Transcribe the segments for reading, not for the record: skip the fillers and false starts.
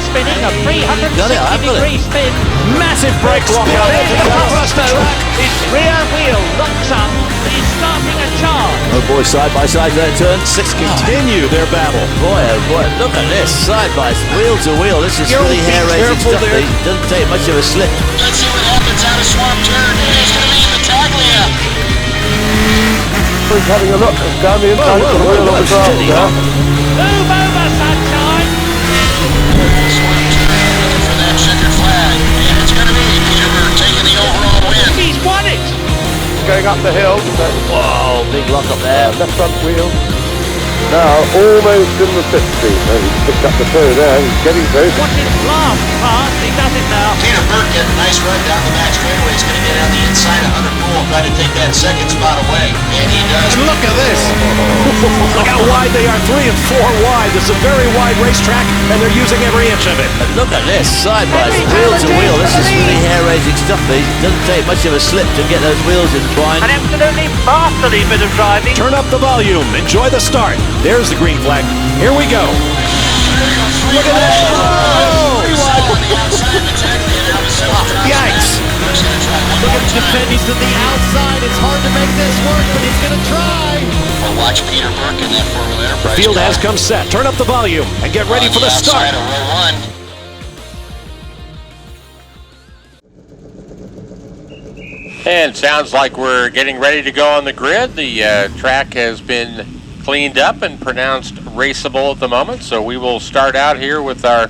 spinning a 360-degree spin. Massive brake lockup. His rear wheel locks up. He's starting a charge. Oh boy, side by side there, turn 6 continue their battle. Boy, oh boy, look at this, side by wheel to wheel. This is really hair-raising stuff. It doesn't take much of a slip. Let's see what happens out of Swamp Turn. It's going to be Battaglia. He's having a look down the inside of the wheel on the ground there. Move over, sunshine. Swamp Turn looking for that checkered flag. And it's going to be Peterborough taking the overall win. He's won it. Going up the hill. Whoa, big lock up there. Left front wheel. Now almost in the 50. He's picked up the toe there. He's getting close. What's his last pass? He does it now. Peter Burke getting a nice run down the back straightaway. He's going to get on the inside of Hunter Poole, try to take that second spot away. And he does. And look at this. Look how wide they are, 3 and 4 wide. This is a very wide racetrack, and they're using every inch of it. And look at this, side by wheel to wheel. This is really hair-raising stuff. It doesn't take much of a slip to get those wheels entwined. An absolutely masterly bit of driving. Turn up the volume. Enjoy the start. There's the green flag. Here we go. Look at that. Oh! Yikes. Look at the defend. He's to the outside. It's hard to make this work, but he's going to try. Well, watch Peter Burke in that Formula Enterprise. The field has come set. Turn up the volume and get ready for the start. Outside of row 1. And sounds like we're getting ready to go on the grid. The track has been cleaned up and pronounced raceable at the moment, so we will start out here with our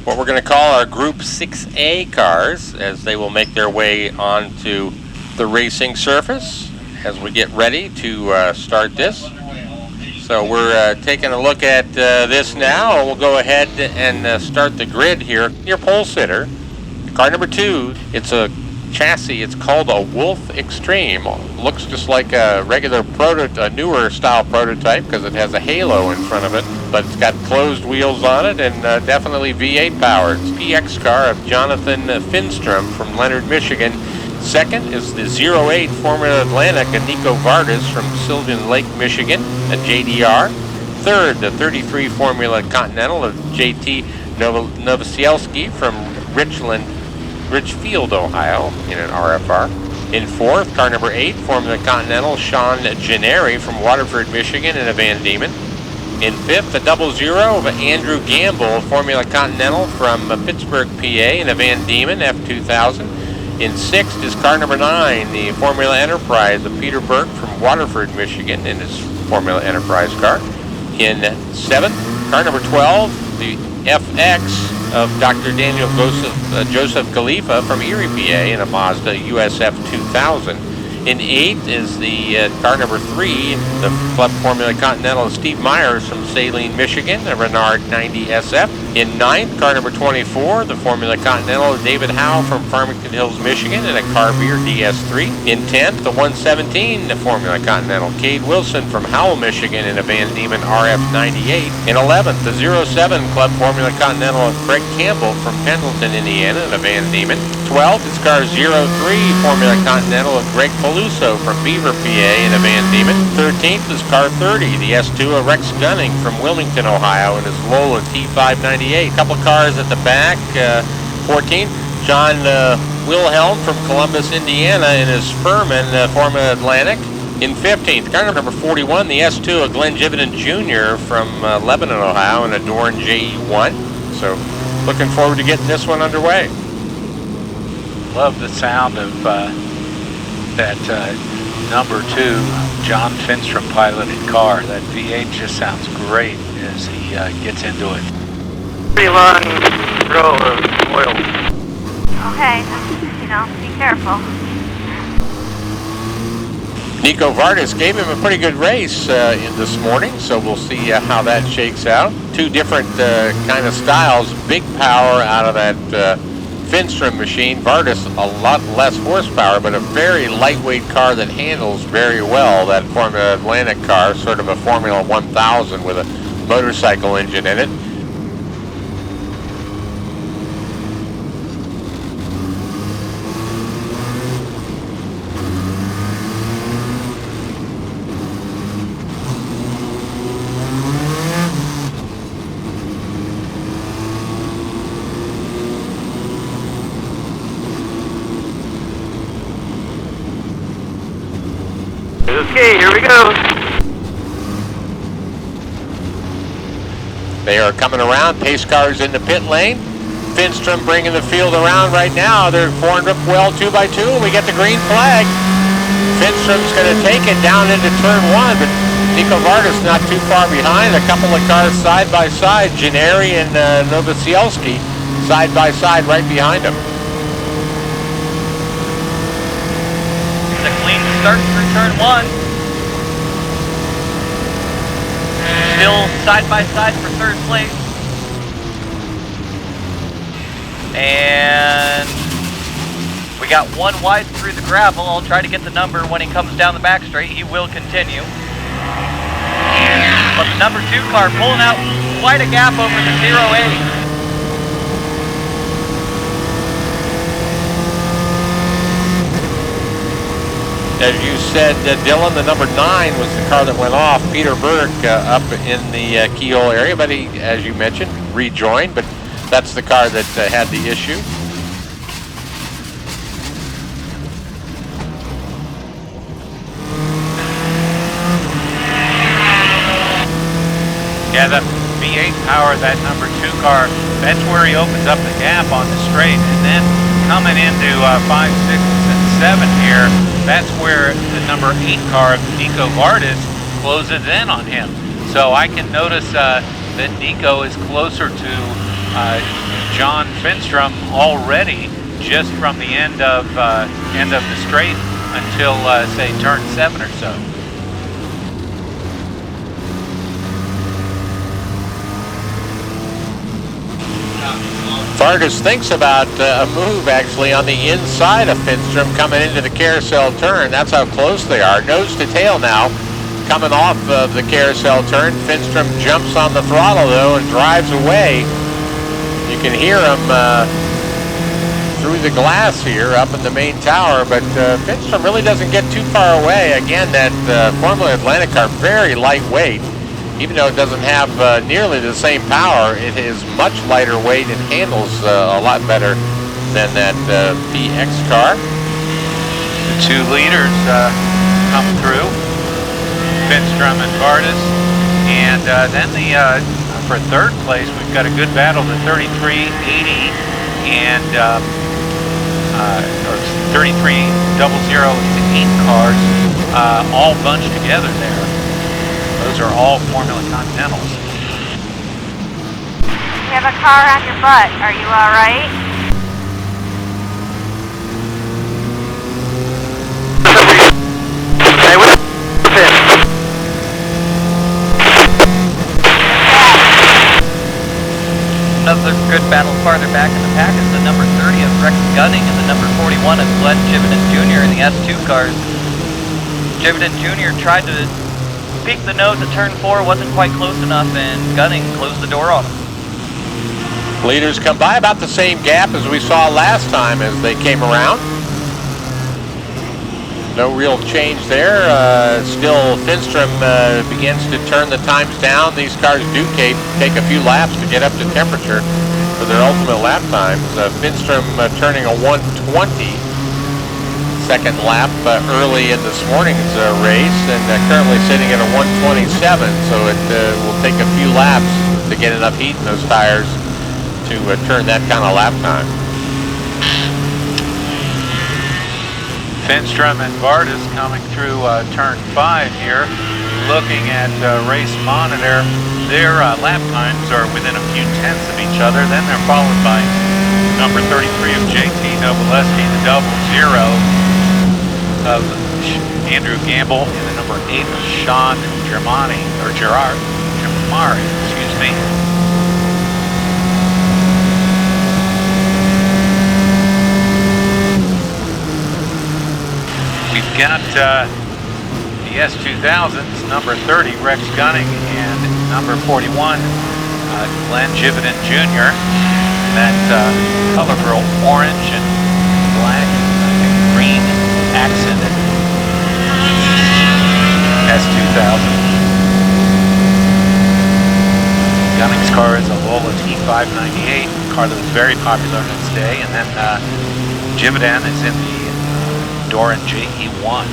what we're going to call our Group 6A cars as they will make their way onto the racing surface as we get ready to start this. So we're taking a look at this now. We'll go ahead and start the grid here. Your pole sitter, car number 2, it's a chassis. It's called a Wolf Extreme. Looks just like a regular a newer style prototype because it has a halo in front of it, but it's got closed wheels on it and definitely V8 powered. It's PX car of Jonathan Finstrom from Leonard, Michigan. Second is the 08 Formula Atlantic of Nico Vardis from Sylvan Lake, Michigan, a JDR. Third, the 33 Formula Continental of JT Novosielski from Richfield, Ohio, in an RFR. In fourth, car number 8, Formula Continental, Sean Gennari from Waterford, Michigan, in a Van Diemen. In fifth, the 00 of Andrew Gamble, Formula Continental from Pittsburgh, PA, in a Van Diemen F2000. In sixth is car number 9, the Formula Enterprise of Peter Burke from Waterford, Michigan, in his Formula Enterprise car. In seventh, car number 12, the FX of Dr. Daniel Joseph Khalifa from Erie, PA, in a Mazda USF 2000. In eighth is the car number 3, the Club Formula Continental of Steve Myers from Saline, Michigan, a Renard 90 SF. In ninth, car number 24, the Formula Continental of David Howe from Farmington Hills, Michigan, in a Carbier DS3. In 10th, the 117, the Formula Continental Cade Wilson from Howell, Michigan, in a Van Diemen RF98. In 11th, the 07 Club Formula Continental of Craig Campbell from Pendleton, Indiana, in a Van Diemen. 12th is car 03 Formula Continental of Greg Peluso from Beaver, PA, in a Van Diemen. 13th is car 30, the S2 of Rex Gunning from Wilmington, Ohio, in his Lola T598. A couple cars at the back. 14th, John Wilhelm from Columbus, Indiana, in his Furman Formula Atlantic. In 15th, car number 41, the S2 of Glenn Jividen Jr. from Lebanon, Ohio, in a Dorn JE1. So looking forward to getting this one underway. Love the sound of that number 2 John Finstrom piloted car. That V8 just sounds great as he gets into it. Pretty long row of oil. Okay, be careful. Nico Vardis gave him a pretty good race this morning, so we'll see how that shakes out. Two different kind of styles, big power out of that Finstrom machine. Vardis a lot less horsepower, but a very lightweight car that handles very well. That Formula Atlantic car, sort of a Formula 1000 with a motorcycle engine in it. Okay, here we go. They are coming around. Pace cars in the pit lane. Finstrom bringing the field around right now. They're formed up well 2x2, and we get the green flag. Finstrom's going to take it down into turn 1, but Nico Vardas not too far behind. A couple of cars side by side. Janeri and Novosielski side by side right behind him. It's a clean start through turn 1. Still side by side for third place. And we got one wide through the gravel. I'll try to get the number when he comes down the back straight. He will continue. But the number 2 car pulling out quite a gap over the 08. As you said, Dylan, the number 9 was the car that went off. Peter Burke up in the keyhole area, but he, as you mentioned, rejoined. But that's the car that had the issue. Yeah, the V8 power, that number 2 car, that's where he opens up the gap on the straight. And then coming into 5, 6, and 7 here, that's where the number 8 car of Nico Vardas closes in on him. So I can notice that Nico is closer to John Finstrom already, just from the end of the straight until say turn 7 or so. Vargas thinks about a move actually on the inside of Finstrom coming into the carousel turn. That's how close they are. Nose to tail now, coming off of the carousel turn. Finstrom jumps on the throttle though and drives away. You can hear him through the glass here up in the main tower, but Finstrom really doesn't get too far away. Again, that Formula Atlantic car, very lightweight. Even though it doesn't have nearly the same power, it is much lighter weight and handles a lot better than that PX car. The 2 leaders come through, Finstrom and Vardas, and then for third place we've got a good battle, the 3380 and or 3300 cars all bunched together there. Those are all Formula Continentals. You have a car on your butt. Are you all right? Another good battle farther back in the pack is the number 30 of Rex Gunning and the number 41 of Glenn Jividen Jr. in the S2 cars. Jividen Jr. tried to peek the nose at turn 4, wasn't quite close enough, and Gunning closed the door on him. Leaders come by about the same gap as we saw last time as they came around. No real change there. Still, Finstrom begins to turn the times down. These cars do take a few laps to get up to temperature for their ultimate lap times. Finstrom turning a 1:20 second lap early in this morning's race, and currently sitting at a 1:27, so it will take a few laps to get enough heat in those tires to turn that kind of lap time. Finstrom and Vardas coming through turn 5 here, looking at race monitor. Their lap times are within a few tenths of each other. Then they're followed by number 33 of JT Novoleski, the 00 of Andrew Gamble, and the number 8 of Sean Jamari, excuse me. We've got the S2000s, number 30, Rex Gunning, and number 41, Glenn Jividen Jr. That colorful orange and black and green accented S2000. Gunning's car is a Lola T598, a car that was very popular in its day, and then Jividen is in the Doran JE1.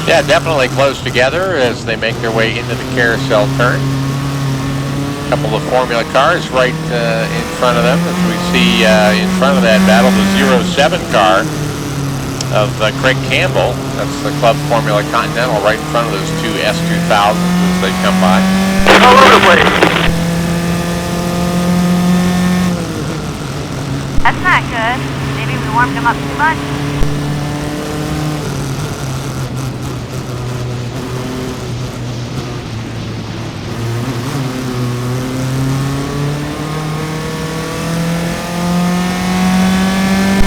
Yeah, definitely close together as they make their way into the carousel turn. A couple of Formula cars right in front of them, as we see in front of that battle the 07 car of Craig Campbell. That's the Club Formula Continental right in front of those two S2000s as they come by. All over the place. That's not good. Maybe we warmed him up too much.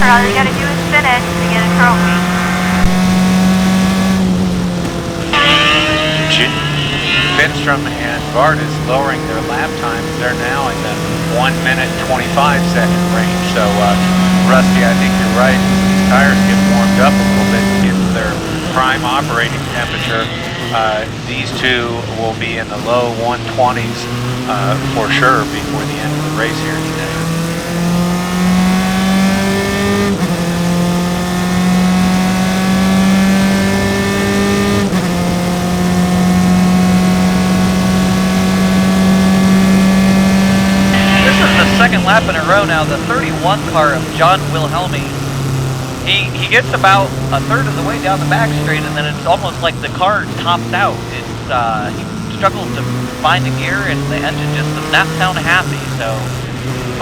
All you gotta do is finish to get a trophy. Finstrom and Vardis lowering their lap times. They're now in the 1 minute 25 second range. So, Rusty, I think you're right. As these tires get warmed up a little bit, get to their prime operating temperature, these two will be in the low 120s for sure before the end of the race here today. Second lap in a row now, the 31 car of John Wilhelmi. He gets about a third of the way down the back straight, and then it's almost like the car tops out. It's he struggles to find a gear, and the engine just does not sound happy. So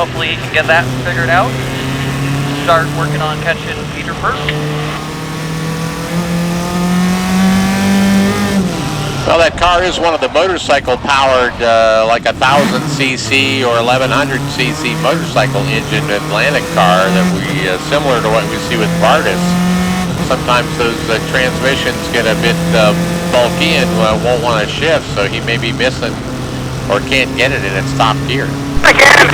hopefully he can get that figured out. Start working on catching Peter first. Well, that car is one of the motorcycle-powered, like 1000cc or 1100cc motorcycle engine Atlantic car that we, similar to what we see with Vardis. Sometimes those transmissions get a bit bulky and won't want to shift, so he may be missing or can't get it in its top gear. Again!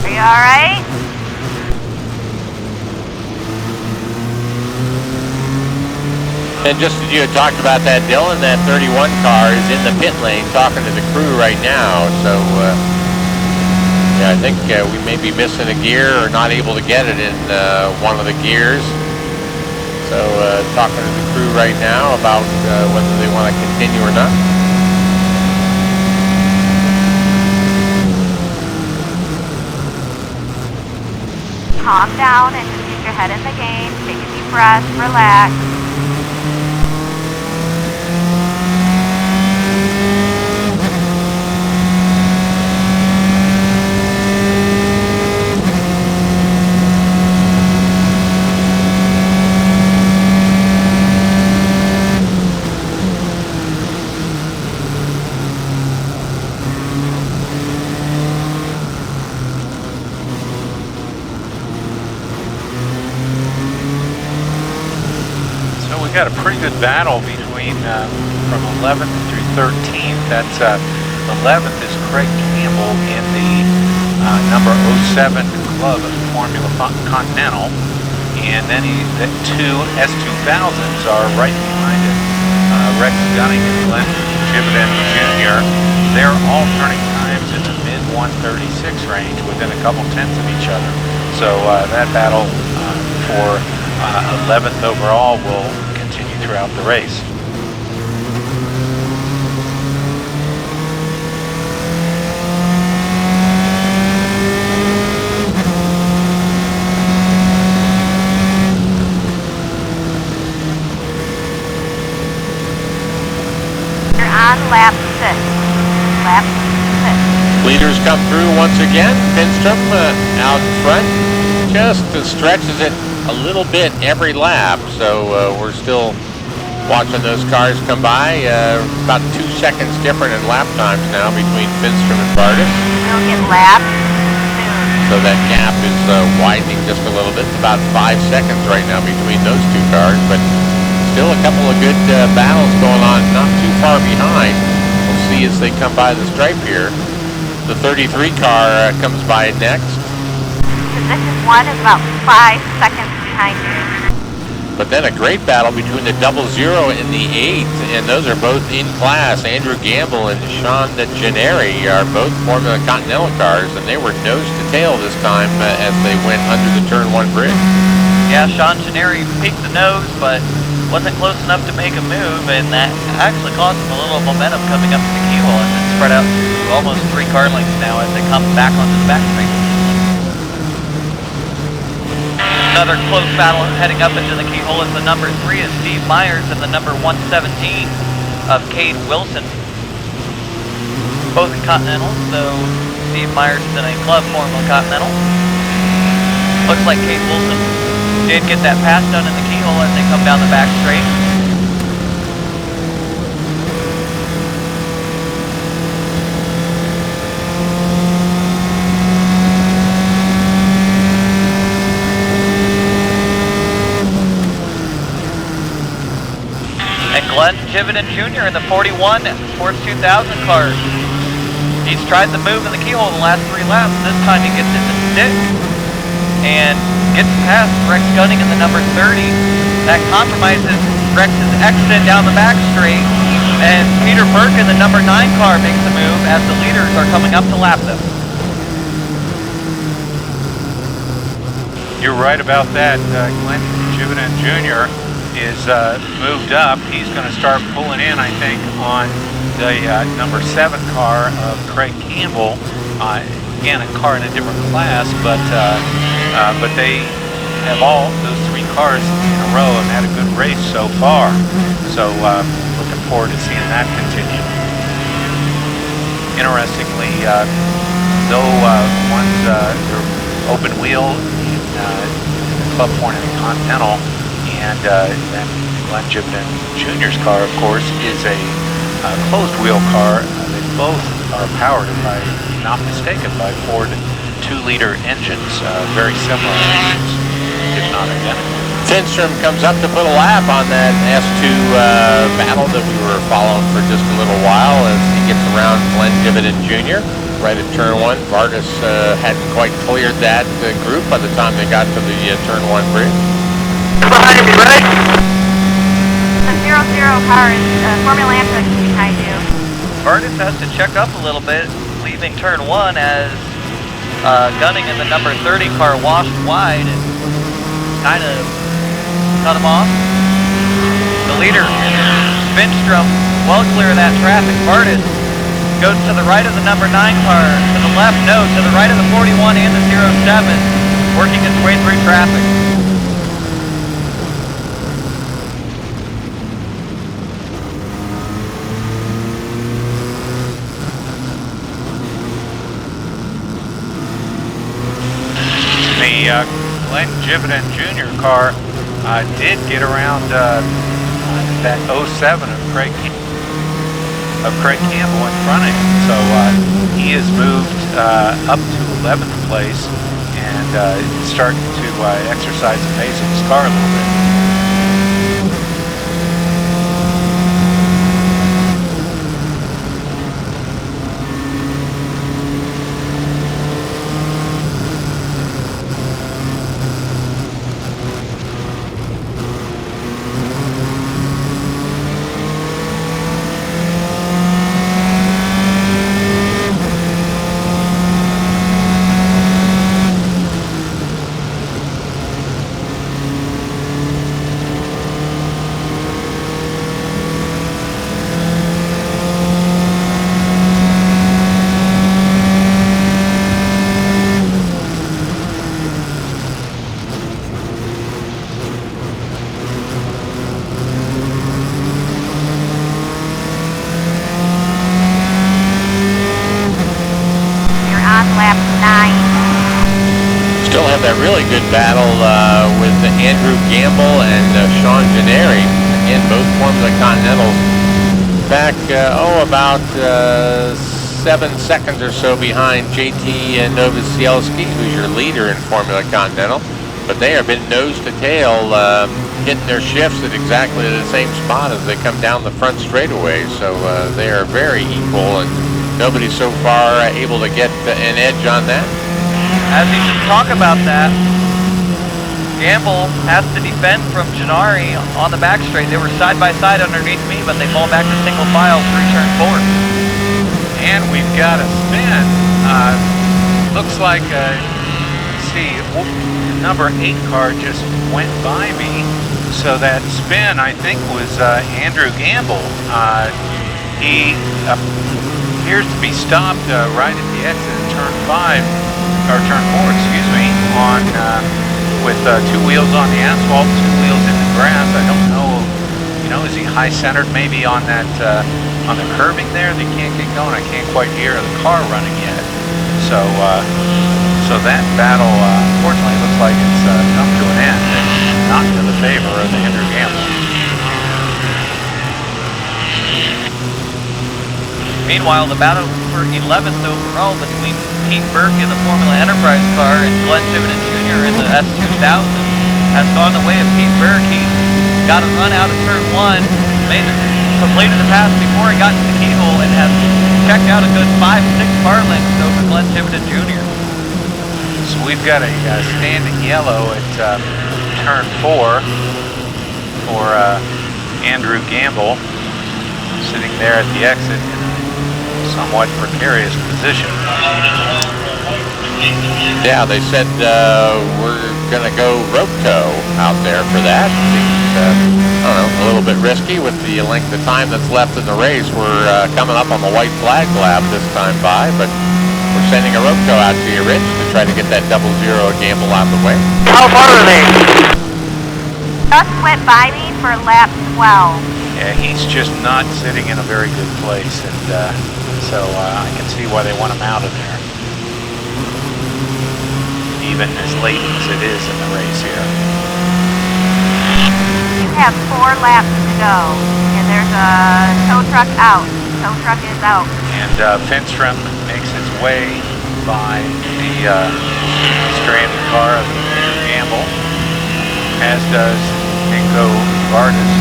Are you alright? And just as you had talked about that, Dylan, that 31 car is in the pit lane talking to the crew right now. So, yeah, I think we may be missing a gear or not able to get it in one of the gears. So, talking to the crew right now about whether they want to continue or not. Calm down and just get your head in the game. Take a deep breath, relax. Got a pretty good battle between from 11th through 13th. That's 11th is Craig Campbell in the number 07 club of Formula Continental, and then the two S2000s are right behind it. Rex Gunning and Glenn Chividan Jr. They're all turning times in the mid 136 range, within a couple tenths of each other. So that battle for 11th overall will continue throughout the race. You're on lap 6. Lap 6. Leaders come through once again. Finstrom out in front. Just stretches it a little bit every lap, so we're still watching those cars come by. About 2 seconds different in lap times now between Finstrom and Vardis. We'll get lapped soon. So that gap is widening just a little bit. About 5 seconds right now between those two cars, but still a couple of good battles going on, not too far behind. We'll see as they come by the stripe here. The 33 car comes by next. Position 1 is about 5 seconds behind you. But then a great battle between the 00 and the 8, and those are both in class. Andrew Gamble and Sean Gennari are both Formula Continental cars, and they were nose to tail this time as they went under the Turn 1 bridge. Yeah, Sean Gennari peeked the nose, but wasn't close enough to make a move, and that actually caused him a little momentum coming up to the keyhole as it spread out to almost 3 car lengths now as they come back onto the back straight. Another close battle heading up into the keyhole is the number 3 is Steve Myers and the number 117 of Cade Wilson. Both in Continental, so Steve Myers is in a club Formula Continental. Looks like Cade Wilson did get that pass done in the keyhole as they come down the back straight. And Glenn Jividan Jr. in the 41 Sports 2000 car. He's tried the move in the keyhole the last 3 laps. This time he gets it to stick and gets past Rex Gunning in the number 30. That compromises Rex's exit down the back straight, and Peter Burke in the number 9 car makes the move as the leaders are coming up to lap them. You're right about that. Glenn Jividan Jr. is moved up. He's going to start pulling in, I think, on the number 7 car of Craig Campbell. Again, a car in a different class, but they have all those 3 cars in a row and had a good race so far. So looking forward to seeing that continue. Interestingly, though one's their open wheel in the Club Hornet Continental, and then Glenn Jividan Jr.'s car, of course, is a closed wheel car. They both are powered, if I'm not mistaken, by Ford 2-liter engines, very similar engines, if not identical. Finstrom comes up to put a lap on that S2 battle that we were following for just a little while as he gets around Glenn Jividan Jr. right at turn 1. Vargas hadn't quite cleared that group by the time they got to the turn 1 bridge. Behind you, ready? The 00 car is Formula Antrix behind you. Vargas has to check up a little bit, leaving turn 1 as Gunning in the number 30 car washed wide and kind of cut him off. The leader, Finstrom, well clear of that traffic. Vargas goes to the right of the number 9 car, to the left, no, to the right of the 41 and the 07, working its way through traffic. The Glenn Jividan Jr. car did get around that 07 of Craig Campbell in front of him. So he has moved up to 11th place and starting to exercise the pace of his car a little bit. Lap 9. Still have that really good battle with Andrew Gamble and Sean Gennari. Again, both Formula Continentals back, about 7 seconds or so behind JT Novosielski, who's your leader in Formula Continental. But they have been nose to tail, hitting their shifts at exactly the same spot as they come down the front straightaway. So they are very equal, and nobody's so far able to get an edge on that. As he should talk about that, Gamble has to defend from Gennari on the back straight. They were side by side underneath me, but they fall back to single file through turn 4. And we've got a spin. Looks like a see, number 8 car just went by me. So that spin, I think, was Andrew Gamble. He appears to be stopped right at the exit of turn 5, or turn 4, excuse me, on with 2 wheels on the asphalt, 2 wheels in the grass. I don't know, you know, is he high-centered maybe on that on the curbing there? They can't get going. I can't quite hear the car running yet. So so that battle, unfortunately, looks like it's come to an end, and not to the favor of Andrew Gamble. Meanwhile, the battle for 11th overall between Pete Burke in the Formula Enterprise car and Glenn Tiverton Jr. in the S2000 has gone the way of Pete Burke. He got a run out of turn 1, completed the pass before he got to the keyhole, and has checked out a good 5-6 car lengths over Glenn Tiverton Jr. So we've got a standing yellow at turn 4 for Andrew Gamble, sitting there at the exit in a somewhat precarious position. Yeah, they said we're going to go Roco out there for that. Seems, I don't know, a little bit risky with the length of time that's left in the race. We're coming up on the white flag lap this time by, but we're sending a Roco out to you, Rich, to try to get that 00 Gamble out of the way. How far are they? Just went by me for lap 12. Yeah, he's just not sitting in a very good place, and so I can see why they want him out of there, even as late as it is in the race here. You have 4 laps to go, and there's a tow truck out. Tow truck is out. And Finstrom makes his way by the stranded car of Andrew Gamble, as does Nico Vargas.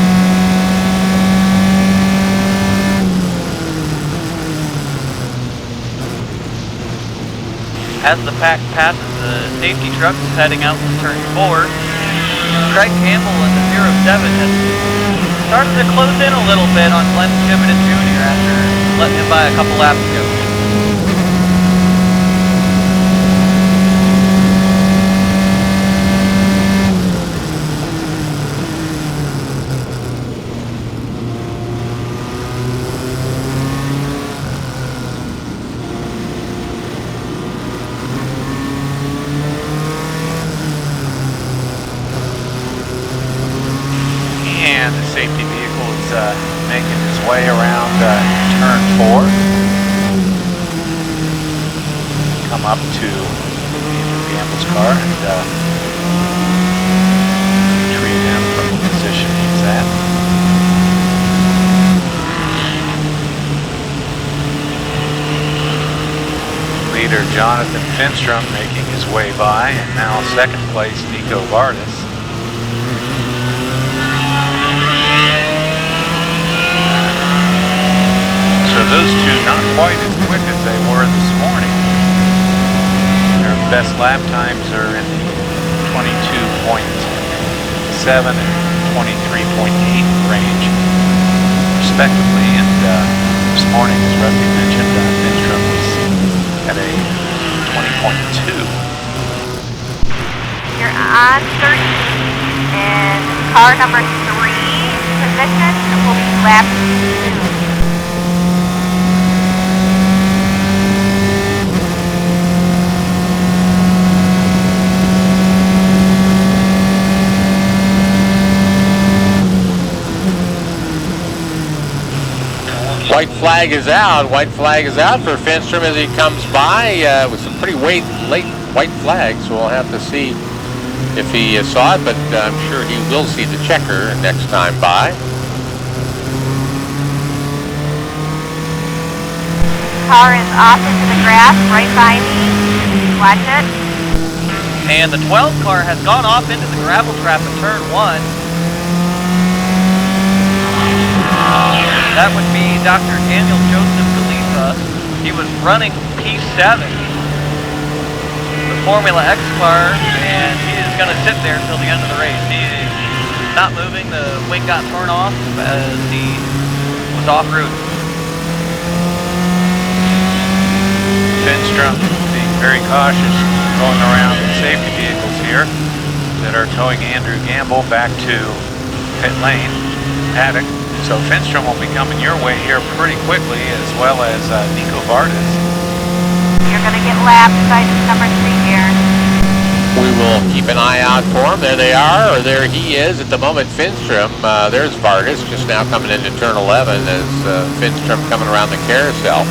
As the pack passes the safety trucks heading out to turn 4, Craig Campbell in the 07 has started to close in a little bit on Glenn Tiverton Jr. after letting him by a couple laps ago. And the safety vehicle is making its way around turn 4. Come up to Andrew Gamble's car and retrieve him from the position he's at. Leader Jonathan Finstrom making his way by, and now second place Nico Vardas. So those two not quite as quick as they were this morning. Their best lap times are in the 22.7 and 23.8 range, respectively. And this morning, as Rusty mentioned, Finstrom was at a 20.2. You're on 13, and car number 3 position will be lap 2. White flag is out. White flag is out for Finstrom as he comes by with some pretty late white flags. So we'll have to see if he saw it, but I'm sure he will see the checker next time by. Car is off into the grass right by me. Watch it. And the 12 car has gone off into the gravel trap at turn 1. That would be Dr. Daniel Joseph Khalifa. He was running P7, the Formula X car, and he is going to sit there until the end of the race. He is not moving. The wing got torn off as he was off route. Finstrom being very cautious, going around the safety vehicles here that are towing Andrew Gamble back to pit lane, paddock. So Finstrom will be coming your way here pretty quickly, as well as Nico Vardas. You're going to get lapped by number 3 here. We will keep an eye out for him. There they are, or there he is at the moment, Finstrom. There's Vardas just now coming into turn 11 as Finstrom coming around the carousel.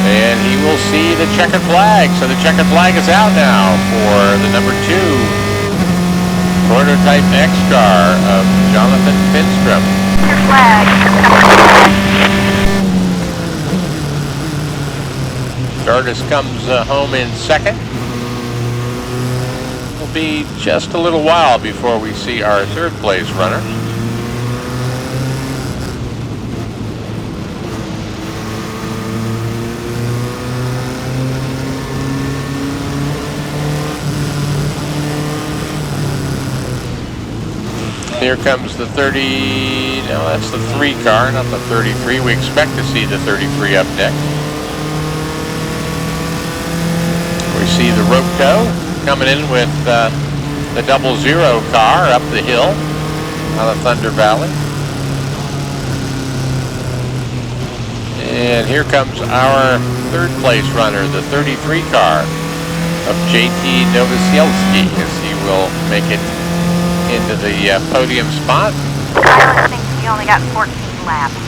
And he will see the checkered flag. So the checkered flag is out now for the number 2 prototype X-Car of Jonathan Finstrom. Your flag. Vardas comes home in second. It'll be just a little while before we see our third place runner. Here comes the 30, no, that's the 3 car, not the 33. We expect to see the 33 up next. We see the Roto coming in with the 00 car up the hill out of Thunder Valley. And here comes our third place runner, the 33 car of JT Novosielski, as he will make it into the podium spot. Pilot thinks we only got 14 laps.